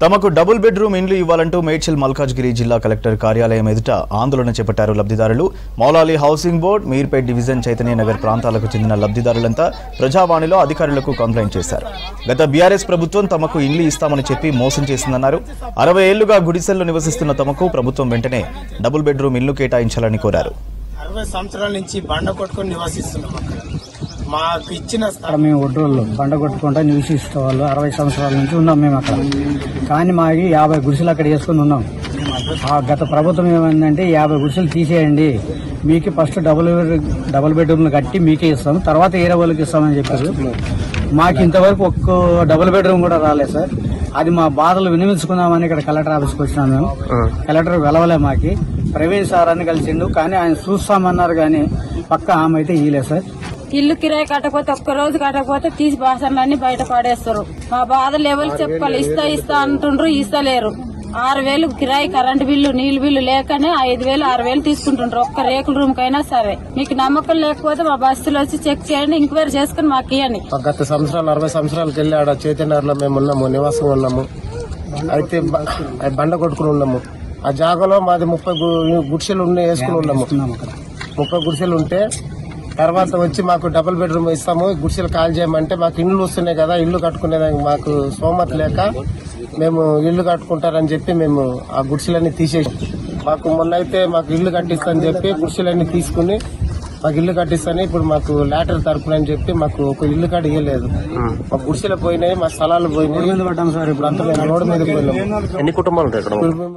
తమకు double bedroom ఇండ్లు ఇవ్వాలంటూ మేడ్చల్ మల్కాజ్గిరి జిల్లా కలెక్టర్ కార్యాలయం ఎదుట ఆందోళన చేపట్టారు లబ్ధిదారులు. Moula Ali housing board, Meerpet division, Chaitanya Nagar ప్రాంతాలకు చెందిన లబ్ధిదారులంతా ప్రజావాణిలో అధికారులకు కంప్లైంట్ చేశారు. గత బీఆర్ఎస్ ప్రభుత్వం తమకు ఇండ్లు ఇస్తామని చెప్పి మోసం చేసిందన్నారు. 60 ఏళ్లుగా గుడిసెల్లో నివసిస్తున్న తమకు ప్రభుత్వం వెంటనే డబుల్ బెడ్రూమ్ ఇల్లు కేటాయించాలని కోరారు. 60 సంవత్సరాల నుంచి బండ కొట్టుకొని నివసిస్తున్నాం. మాకు ఇచ్చిన మేము ఒడ్రోళ్ళు బండ కొట్టుకుంటా నివసిస్తే వాళ్ళు 60 సంవత్సరాల నుంచి ఉన్నాం మేము అక్కడ. కానీ మాకు 50 గుడిసెలు అక్కడ వేసుకుని ఉన్నాం. గత ప్రభుత్వం ఏమైందంటే 50 గుడిసెలు తీసేయండి, మీకు ఫస్ట్ డబుల్ బెడ్రూమ్లు కట్టి మీకే ఇస్తాం, తర్వాత ఏరే వాళ్ళకి ఇస్తామని చెప్పారు. మాకు ఇంతవరకు ఒక్క డబుల్ బెడ్రూమ్ కూడా రాలేదు సార్. అది మా బాధలు వినిపించుకుందామని ఇక్కడ కలెక్టర్ ఆఫీస్కి వచ్చినాం మేము. కలెక్టర్ వెలవలే, మాకి ప్రవీణ్ సార్ అని కలిసిండు, కానీ ఆయన చూస్తామన్నారు కానీ పక్క ఆమె అయితే ఇయ్యలేదు సార్. ఇల్లు కిరాయి కట్టకపోతే ఒక్క రోజు కట్టకపోతే తీసి బాసనలన్నీ బయట పడేస్తారు. మా బాధలు ఎవరికి చెప్పాలి? ఇస్తా అంటుండ్రు, ఇస్తలేరు. 6,000 కిరాయి, కరెంటు బిల్లు, నీళ్లు బిల్లు లేకనే 5,000 6,000 తీసుకుంటుండ్రు ఒక్క రేకుల రూమ్ కైనా సరే. మీకు నమ్మకం లేకపోతే మా బస్సులో వచ్చి చెక్ చేయండి, ఎంక్వైరీ చేసుకుని మాకు ఇవ్వండి. గత సంవత్సరాలు 60 సంవత్సరాలకు వెళ్ళి ఆడ చైతన్యలో మేము ఉన్నాము, నివాసం ఉన్నాము. అయితే బండ కొట్టుకుని ఉన్నాము. ఆ జాగాలో మాది 30 గుడిసెలు వేసుకుని ఉన్నాము. 30 గుడిసెలు ఉంటే తర్వాత వచ్చి మాకు డబుల్ బెడ్రూమ్ ఇస్తాము, గుడిసెలు కాల్ చేయమంటే మాకు ఇండ్లు వస్తున్నాయి కదా, ఇల్లు కట్టుకునేదానికి మాకు స్తోమత లేక మేము ఇల్లు కట్టుకుంటారని చెప్పి మేము ఆ గుడిసెలన్నీ తీసేసి, మాకు మొన్న అయితే మాకు ఇల్లు కట్టిస్తానని చెప్పి గుడిసెలన్నీ తీసుకుని మాకు ఇల్లు కట్టిస్తాను, ఇప్పుడు మాకు లాటర్ తరపున అని చెప్పి మాకు ఒక ఇల్లు కాడ ఇవ్వలేదు. మా గుడిసెలు పోయినాయి, మా స్థలాలు పోయినాయి. ఇప్పుడు అంతా రోడ్డు మీద పోయినాము. ఎన్ని కుటుంబాలు ఉంటాయి ఇక్కడ?